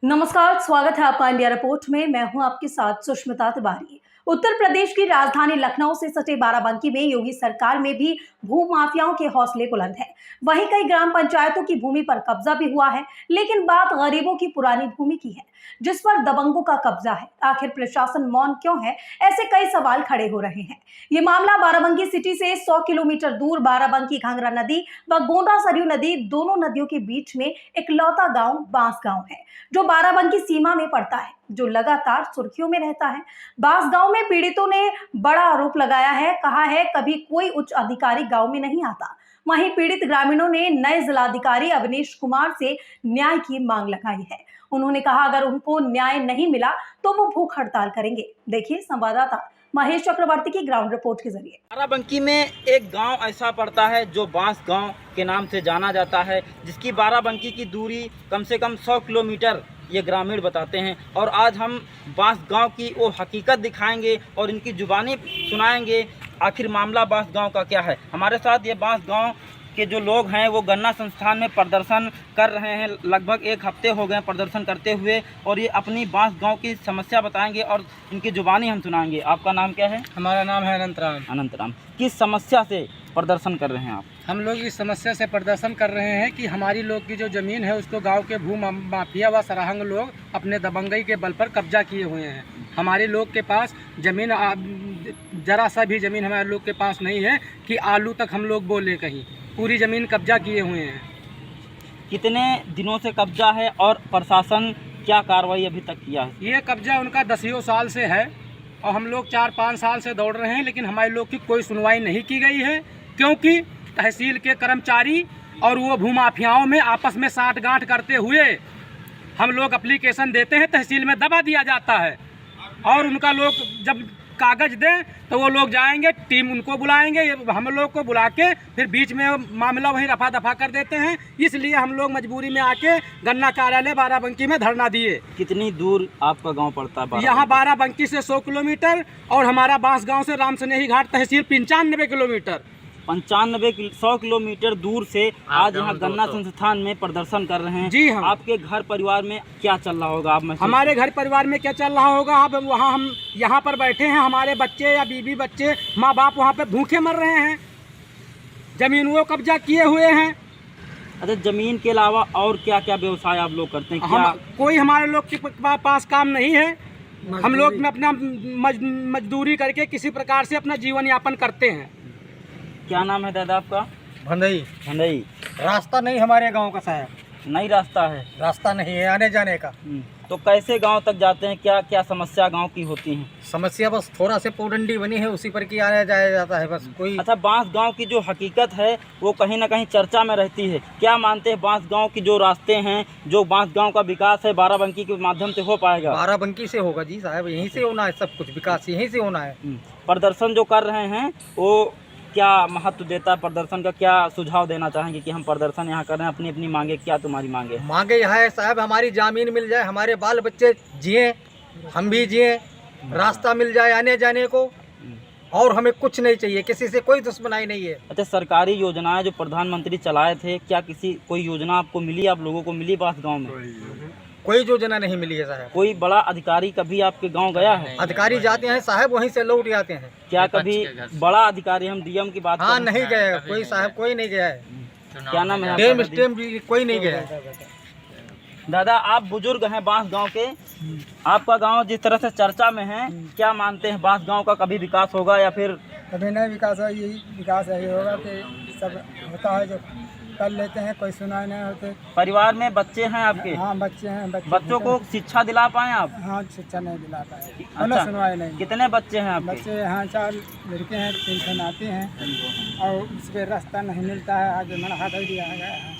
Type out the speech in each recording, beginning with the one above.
नमस्कार, स्वागत है आपका इंडिया रिपोर्ट में। मैं हूं आपके साथ सुष्मिता तिवारी। उत्तर प्रदेश की राजधानी लखनऊ से सटे बाराबंकी में योगी सरकार में भी भू माफियाओं के हौसले बुलंद हैं। वहीं कई ग्राम पंचायतों की भूमि पर कब्जा भी हुआ है, लेकिन बात गरीबों की पुरानी भूमि की है जिस पर दबंगों का कब्जा है। आखिर प्रशासन मौन क्यों है, ऐसे कई सवाल खड़े हो रहे हैं। ये मामला बाराबंकी सिटी से 100 किलोमीटर दूर बाराबंकी घाघरा नदी व गोंडा सरयू नदी, दोनों नदियों के बीच में इकलौता गांव बांस गांव है जो बाराबंकी सीमा में पड़ता है, जो लगातार सुर्खियों में रहता है। बांस गांव में पीड़ितों ने बड़ा आरोप लगाया है, कहा है कभी कोई उच्च अधिकारी गांव में नहीं आता। वहीं पीड़ित ग्रामीणों ने नए जिलाधिकारी अवनीश कुमार से न्याय की मांग लगाई है। उन्होंने कहा अगर उनको न्याय नहीं मिला तो वो भूख हड़ताल करेंगे। देखिए संवाददाता महेश चक्रवर्ती की ग्राउंड रिपोर्ट के जरिए। बाराबंकी में एक गांव ऐसा पड़ता है जो बांस गांव के नाम से जाना जाता है, जिसकी बाराबंकी की दूरी कम से कम 100 किलोमीटर ये ग्रामीण बताते हैं। और आज हम बांस गांव की वो हकीकत दिखाएंगे और इनकी जुबानी सुनाएंगे। आखिर मामला बांस गांव का क्या है। हमारे साथ ये बांस गांव के जो लोग हैं वो गन्ना संस्थान में प्रदर्शन कर रहे हैं। लगभग एक हफ्ते हो गए प्रदर्शन करते हुए, और ये अपनी बांस गांव की समस्या बताएंगे और इनकी जुबानी हम सुनाएंगे। आपका नाम क्या है? हमारा नाम है अनंत राम। अनंत राम, किस समस्या से प्रदर्शन कर रहे हैं आप? हम लोग इस समस्या से प्रदर्शन कर रहे हैं कि हमारी लोग की जो ज़मीन है उसको गांव के भू माफिया व सराहंग लोग अपने दबंगई के बल पर कब्जा किए हुए हैं। हमारे लोग के पास ज़मीन जरा सा भी ज़मीन हमारे लोग के पास नहीं है कि आलू तक हम लोग बोले कहीं। पूरी ज़मीन कब्जा किए हुए हैं। कितने दिनों से कब्जा है और प्रशासन क्या कार्रवाई अभी तक किया है? ये कब्जा उनका 10 साल से है और हम लोग 4-5 साल से दौड़ रहे हैं, लेकिन हमारे लोग की कोई सुनवाई नहीं की गई है, क्योंकि तहसील के कर्मचारी और वो भूमाफियाओं में आपस में साठगांठ करते हुए हम लोग एप्लीकेशन देते हैं, तहसील में दबा दिया जाता है। और उनका लोग जब कागज दें तो वो लोग जाएंगे, टीम उनको बुलाएंगे, हम लोग को बुला के फिर बीच में मामला वहीं रफा दफा कर देते हैं। इसलिए हम लोग मजबूरी में आके गन्ना कार्यालय बाराबंकी में धरना दिए। कितनी दूर आपका गांव पड़ता है? यहाँ बाराबंकी से 100 किलोमीटर और हमारा बांस गांव से राम स्नेही घाट तहसील 95 किलोमीटर। 100 किलोमीटर दूर से आज यहाँ गन्ना संस्थान में प्रदर्शन कर रहे हैं। जी हाँ। आपके घर परिवार में क्या चल रहा होगा? आप हमारे घर परिवार में क्या चल रहा होगा? अब वहाँ हम यहाँ पर बैठे हैं, हमारे बच्चे या बीबी बच्चे माँ बाप वहाँ पे भूखे मर रहे हैं, जमीन वो कब्जा किए हुए हैं। अच्छा, जमीन के अलावा और क्या क्या व्यवसाय आप लोग करते हैं? क्या कोई हमारे लोग के पास काम नहीं है। हम लोग में अपना मजदूरी करके किसी प्रकार से अपना जीवन यापन करते हैं। क्या नाम है दादा आपका? भंडई। भंडई। रास्ता नहीं हमारे गांव का साहब, नहीं रास्ता है? रास्ता नहीं है आने जाने का। तो कैसे गांव तक जाते हैं? क्या क्या समस्या गांव की होती है? समस्या बस थोड़ा से पगडंडी बनी है, उसी पर की आया जाया जाता है बस। कोई अच्छा, बांस गांव की जो हकीकत है वो कहीं ना कहीं चर्चा में रहती है। क्या मानते हैं बांस गांव की जो रास्ते हैं, जो बांस गांव का विकास है बाराबंकी के माध्यम से हो पाएगा? बाराबंकी से होगा जी साहब, यहीं से होना है, सब कुछ विकास यहीं से होना है। प्रदर्शन जो कर रहे हैं वो क्या महत्व देता है? प्रदर्शन का क्या सुझाव देना चाहेंगे कि हम प्रदर्शन यहाँ कर रहे हैं, अपनी अपनी मांगे? क्या तुम्हारी मांगे? मांगे यह है साहब, हमारी जमीन मिल जाए, हमारे बाल बच्चे जिए, हम भी जिए, रास्ता मिल जाए आने जाने को, और हमें कुछ नहीं चाहिए, किसी से कोई दुश्मनाई नहीं है। अच्छा, सरकारी योजनाएं जो प्रधानमंत्री चलाए थे, क्या कोई योजना आपको मिली, आप लोगों को मिली बांस गाँव में? कोई योजना नहीं मिली है साहब। कोई बड़ा अधिकारी कभी आपके गांव गया है? अधिकारी जाते हैं साहब, वहीं से लौट जाते हैं। क्या कभी बड़ा अधिकारी, हम डीएम की बात हाँ नहीं गया कोई साहब, कोई नहीं गया है। क्या नाम है? डेम स्टेम भी कोई नहीं गया है। दादा, आप बुजुर्ग हैं बांस गांव के, आपका गांव जिस तरह से चर्चा में है, क्या मानते हैं बांस गांव का कभी विकास होगा या फिर? कभी नहीं विकास है, यही विकास है, ये होगा कि सब होता है जो कर लेते हैं, कोई सुनाई नहीं होते। परिवार में बच्चे हैं आपके? हाँ बच्चे हैं। बच्चों को शिक्षा दिला पाए आप? हाँ शिक्षा नहीं दिला पाए, अच्छा, सुनवाई नहीं। कितने बच्चे हैं आपके? बच्चे यहाँ 4 लड़के हैं, 3 खन आते हैं और उस पर रास्ता नहीं मिलता है, आगे मना कर दिया गया।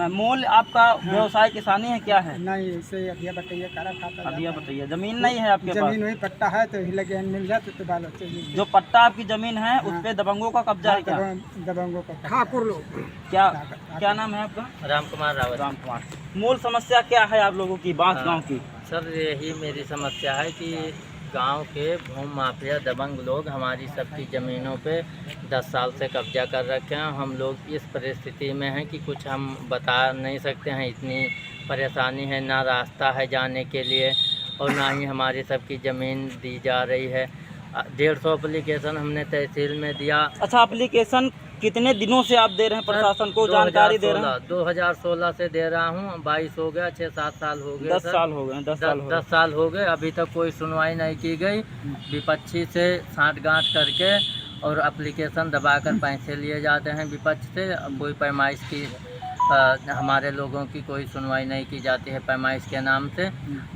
मूल आपका व्यवसाय किसानी है? क्या है? नहीं, इससे अदिया बटैया करा खाता। अदिया बताइए, जमीन नहीं है आपके पास? जमीन वही पट्टा है, तो ही लगे मिल जाते तो बाल बच्चे। जो पट्टा आपकी जमीन है उस पे दबंगों का कब्जा है? क्या दबंगों का ठाकुर लोग। क्या नाम है आपका? राम कुमार रावत। राम कुमार। मूल समस्या क्या है आप लोगों की बांस गांव की? सर, यही मेरी समस्या है कि गांव के भूमि माफिया दबंग लोग हमारी सबकी ज़मीनों पे 10 साल से कब्जा कर रखे हैं। हम लोग इस परिस्थिति में हैं कि कुछ हम बता नहीं सकते हैं। इतनी परेशानी है, ना रास्ता है जाने के लिए और ना ही हमारी सबकी ज़मीन दी जा रही है। 150 एप्लीकेशन हमने तहसील में दिया। अच्छा, एप्लीकेशन कितने दिनों से आप दे रहे हैं प्रशासन को, जानकारी दे रहे हैं? 2016 से दे रहा हूँ, 22 हो गया, 6-7 साल हो गए। 10 साल हो गए, 10 साल हो गए, अभी तक कोई सुनवाई नहीं की गई। विपक्षी से साठगांठ करके और एप्लीकेशन दबाकर पैसे लिए जाते हैं विपक्ष से। कोई पैमाइश की हमारे लोगों की कोई सुनवाई नहीं की जाती है पैमाइश के नाम से।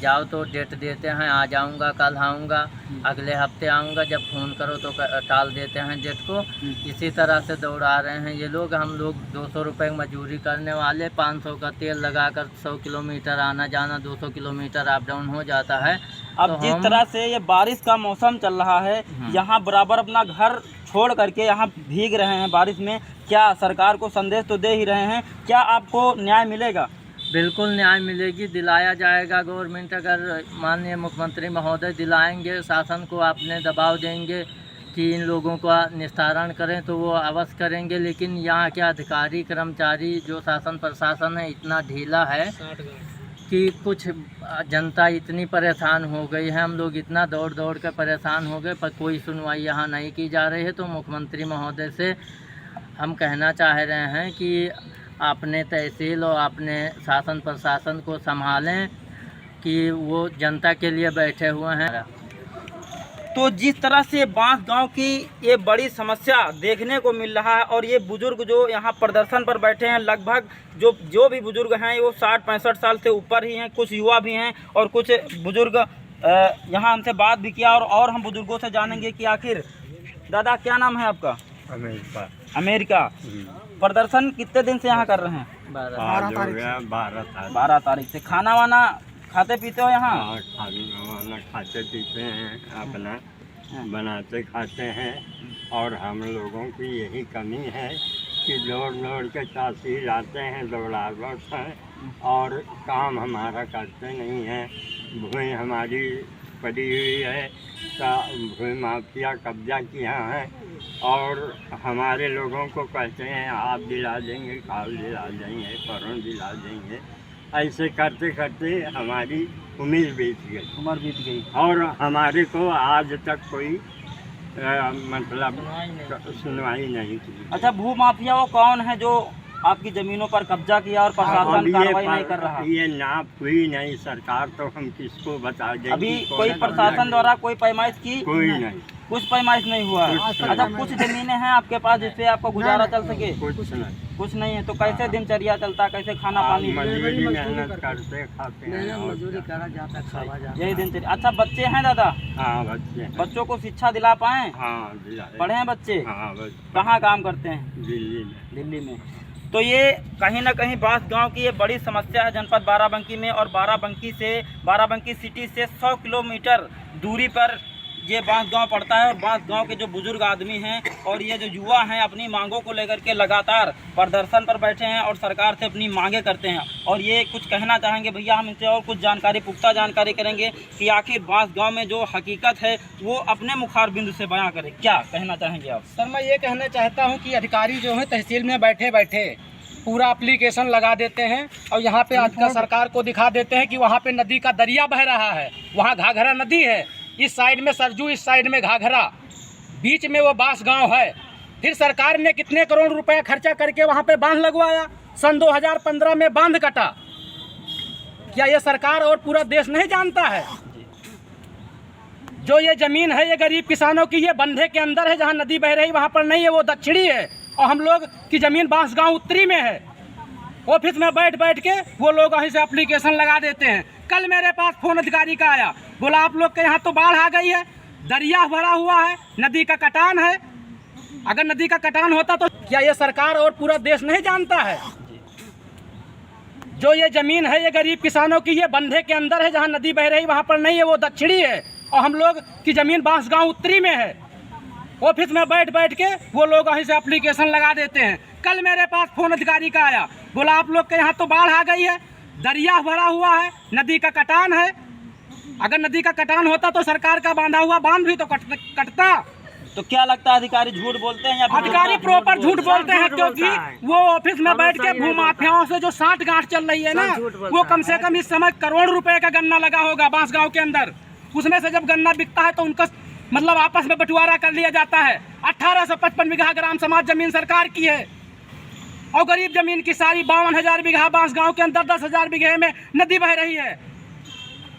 जाओ तो डेट देते हैं, आ जाऊंगा, कल आऊंगा, अगले हफ्ते आऊंगा, जब फ़ोन करो तो टाल देते हैं डेट को। इसी तरह से दौड़ा रहे हैं ये लोग। हम लोग 200 रुपये मजदूरी करने वाले, 500 का तेल लगाकर 100 किलोमीटर आना जाना, 200 किलोमीटर अप डाउन हो जाता है। अब तो जिस तरह से ये बारिश का मौसम चल रहा है, यहाँ बराबर अपना घर छोड़ करके यहाँ भीग रहे हैं बारिश में, क्या सरकार को संदेश तो दे ही रहे हैं, क्या आपको न्याय मिलेगा? बिल्कुल न्याय मिलेगी, दिलाया जाएगा। गवर्नमेंट अगर माननीय मुख्यमंत्री महोदय दिलाएंगे, शासन को आपने दबाव देंगे कि इन लोगों का निस्तारण करें तो वो अवश्य करेंगे। लेकिन यहाँ के अधिकारी कर्मचारी जो शासन प्रशासन है इतना ढीला है कि कुछ जनता इतनी परेशान हो गई है, हम लोग इतना दौड़ दौड़ कर परेशान हो गए, पर कोई सुनवाई यहाँ नहीं की जा रही है। तो मुख्यमंत्री महोदय से हम कहना चाह रहे हैं कि अपने तहसील और अपने शासन प्रशासन को संभालें कि वो जनता के लिए बैठे हुए हैं। तो जिस तरह से बांस गांव की ये बड़ी समस्या देखने को मिल रहा है और ये बुजुर्ग जो यहाँ प्रदर्शन पर बैठे हैं, लगभग जो भी बुजुर्ग हैं वो 60-65 साल से ऊपर ही हैं, कुछ युवा भी हैं और कुछ बुजुर्ग यहाँ हमसे बात भी किया और हम बुजुर्गों से जानेंगे कि आखिर। दादा, क्या नाम है आपका? अमेरिका। प्रदर्शन कितने दिन से यहाँ कर रहे हैं? 12 तारीख से। खाना वाना खाते पीते हो यहाँ? खाना खाते पीते हैं, अपना बनाते खाते हैं। और हम लोगों की यही कमी है कि दौड़ दौड़ के तहसील आते हैं, दौड़ावत हैं और काम हमारा करते नहीं हैं। भूमि हमारी पड़ी हुई है, भूमि माफिया कब्जा किया है और हमारे लोगों को कहते हैं आप दिला देंगे, काल दिला देंगे, परन दिला देंगे। ऐसे करते करते हमारी उम्र बीत गई और हमारे को आज तक कोई मतलब सुनवाई नहीं की। अच्छा, भू माफिया वो कौन है जो आपकी ज़मीनों पर कब्जा किया और प्रशासन कार्रवाई नहीं कर रहा? ये नाप हुई नहीं सरकार, तो हम किसको बता दें? अभी कोई प्रशासन द्वारा कोई पैमाइश की? कोई नहीं, कुछ पैमाइश नहीं हुआ है। अच्छा, कुछ ज़मीनें हैं आपके पास जिससे आपको गुजारा चल सके? कुछ नहीं है। तो कैसे दिनचर्या चलता है, कैसे खाना पानी? मजदूरी मेहनत करते खाते हैं, यही दिनचर्या। अच्छा, बच्चे हैं दादा? हाँ, बच्चे। बच्चों को शिक्षा दिला पाए? हाँ, दिलाए। पढ़े हैं बच्चे? हाँ, कहाँ काम करते हैं? दिल्ली में। तो ये कहीं ना कहीं बांस गांव की ये बड़ी समस्या है जनपद बाराबंकी में। और बाराबंकी सिटी से 100 किलोमीटर दूरी पर ये बांस गांव पड़ता है। और बांस गांव के जो बुजुर्ग आदमी हैं और ये जो युवा हैं अपनी मांगों को लेकर के लगातार प्रदर्शन पर बैठे हैं और सरकार से अपनी मांगे करते हैं। और ये कुछ कहना चाहेंगे भैया, हम इनसे और कुछ जानकारी, पुख्ता जानकारी करेंगे कि आखिर बांस गांव में जो हकीकत है वो अपने मुखार बिंदु से बयां करें। क्या कहना चाहेंगे आप? सर, मैं ये कहना चाहता हूँ कि अधिकारी जो है तहसील में बैठे बैठे पूरा एप्लीकेशन लगा देते हैं और यहाँ पे आजकल सरकार को दिखा देते हैं कि वहाँ पे नदी का दरिया बह रहा है, वहाँ घाघरा नदी है, इस साइड में सरजू, इस साइड में घाघरा, बीच में वो बांस गांव है। फिर सरकार ने कितने करोड़ रुपए खर्चा करके वहाँ पे बांध लगवाया। सन 2015 में बांध कटा। क्या ये सरकार और पूरा देश नहीं जानता है? जो ये ज़मीन है ये गरीब किसानों की, ये बंधे के अंदर है, जहाँ नदी बह रही वहाँ पर नहीं है, वो दक्षिणी है। और हम लोग की ज़मीन बांस गांव उत्तरी में है। ऑफिस में बैठ बैठ के वो लोग वहीं से एप्लीकेशन लगा देते हैं। कल मेरे पास फोन अधिकारी का आया, बोला आप लोग के यहाँ तो बाढ़ आ गई है, दरिया भरा हुआ है, नदी का कटान है। अगर नदी का कटान होता तो क्या ये सरकार और पूरा देश नहीं जानता है? जो ये ज़मीन है ये गरीब किसानों की, ये बंधे के अंदर है, जहाँ नदी बह रही वहाँ पर नहीं है, वो दक्षिणी है। और हम लोग की ज़मीन बांस गांव उत्तरी में है। ऑफिस में बैठ बैठ के वो लोग वहीं से एप्लीकेशन लगा देते हैं। कल मेरे पास फोन अधिकारी का आया, बोला आप लोग के यहाँ तो बाढ़ आ गई है, दरिया भरा हुआ है, नदी का कटान है। अगर नदी का कटान होता तो सरकार का बांधा हुआ बांध भी तो कटता। तो क्या लगता है अधिकारी झूठ बोलते हैं या फिर अधिकारी प्रॉपर झूठ बोलते हैं, क्योंकि वो ऑफिस में बैठ के भूमाफियाओं से जो साठगांठ चल रही है ना, वो कम से कम इस समय करोड़ रुपए का गन्ना लगा होगा बांसगांव के अंदर। उसमें से जब गन्ना बिकता है तो उनका मतलब आपस में बंटवारा कर लिया जाता है। 1855 बीघा ग्राम समाज जमीन सरकार की है और गरीब जमीन की सारी 52,000 बीघा बांसगांव के अंदर 10,000 बीघे में नदी बह रही है,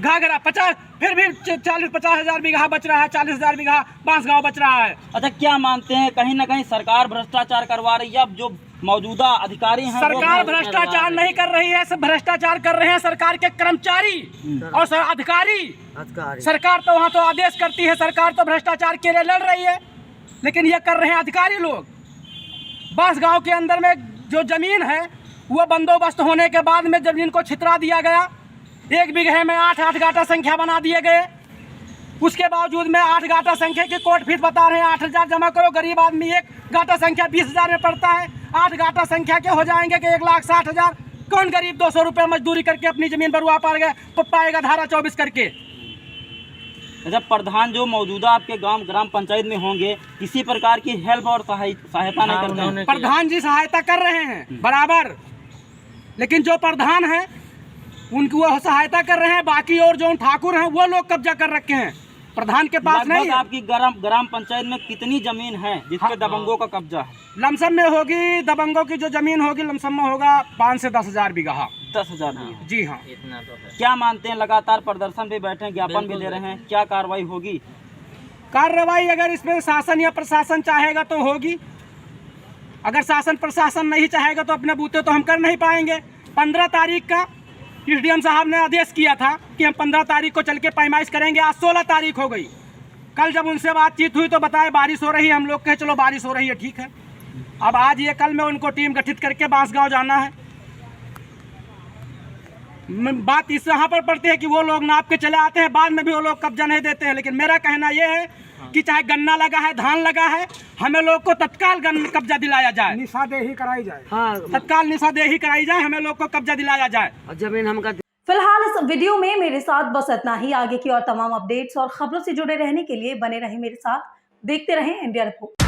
घाघरा 50, फिर भी 40-50,000 बीघा बच रहा है, 40,000 बीघा बांसगांव बच रहा है। अच्छा, क्या मानते हैं कहीं ना कहीं सरकार भ्रष्टाचार करवा रही है? अब जो मौजूदा अधिकारी हैं सरकार भ्रष्टाचार नहीं कर रही है, सब भ्रष्टाचार कर रहे हैं सरकार के कर्मचारी और अधिकारी। सरकार तो वहाँ तो आदेश करती है, सरकार तो भ्रष्टाचार के लिए लड़ रही है, लेकिन ये कर रहे हैं अधिकारी लोग। बांसगांव के अंदर में जो जमीन है वो बंदोबस्त होने के बाद में जमीन को छितरा दिया गया, 1 बीघे में 8 गाटा संख्या बना दिए गए। उसके बावजूद में 8 गाटा संख्या की कोर्ट फीस बता रहे हैं 8,000 जमा करो, गरीब आदमी 1 गाटा संख्या 20,000 में पड़ता है। 8 गाटा संख्या के हो जाएंगे कि 1,60,000। कौन गरीब 200 रुपये मजदूरी करके अपनी जमीन बरुआ पाएगा धारा 24 करके? जब प्रधान जो मौजूदा आपके गांव ग्राम पंचायत में होंगे, किसी प्रकार की हेल्प और सहायता नहीं करते हैं? प्रधान जी सहायता कर रहे हैं बराबर, लेकिन जो प्रधान है उनकी वो सहायता कर रहे हैं, बाकी और जो ठाकुर हैं वो लोग कब्जा कर रखे हैं, प्रधान के पास नहीं है। आपकी ग्राम पंचायत में कितनी जमीन है जिसपे दबंगों का कब्जा है? लमसम में होगी, दबंगों की जो जमीन होगी लमसम में होगा 5 से 10,000 बीघा। 10,000 जी हाँ। इतना तो है। क्या मानते हैं, लगातार प्रदर्शन पे बैठे हैं, ज्ञापन भी दे रहे हैं, क्या कार्रवाई होगी? कार्रवाई अगर इसमें शासन या प्रशासन चाहेगा तो होगी, अगर शासन प्रशासन नहीं चाहेगा तो अपने बूते तो हम कर नहीं पाएंगे। 15 तारीख का एसडीएम साहब ने आदेश किया था कि हम 15 तारीख को चल के पैमाइश करेंगे। आज 16 तारीख हो गई। कल जब उनसे बातचीत हुई तो बताए बारिश हो रही है, हम लोग कहे चलो बारिश हो रही है, ठीक है। अब आज ये कल में उनको टीम गठित करके बांसगांव जाना है। बात इस यहाँ पर पड़ती है कि वो लोग नाप के चले आते हैं, बाद में भी वो लोग कब्जा नहीं देते हैं। लेकिन मेरा कहना ये है कि चाहे गन्ना लगा है, धान लगा है, हमें लोग को तत्काल कब्जा दिलाया जाए, निशादेही कराई जाए। हाँ, तत्काल निशादेही कराई जाए, हमें लोग को कब्जा दिलाया जाए। जमीन हमका फिलहाल इस वीडियो में मेरे साथ बस इतना ही। आगे की और तमाम अपडेट्स और खबरों से जुड़े रहने के लिए बने रहे मेरे साथ, देखते रहें इंडिया रिपोर्ट।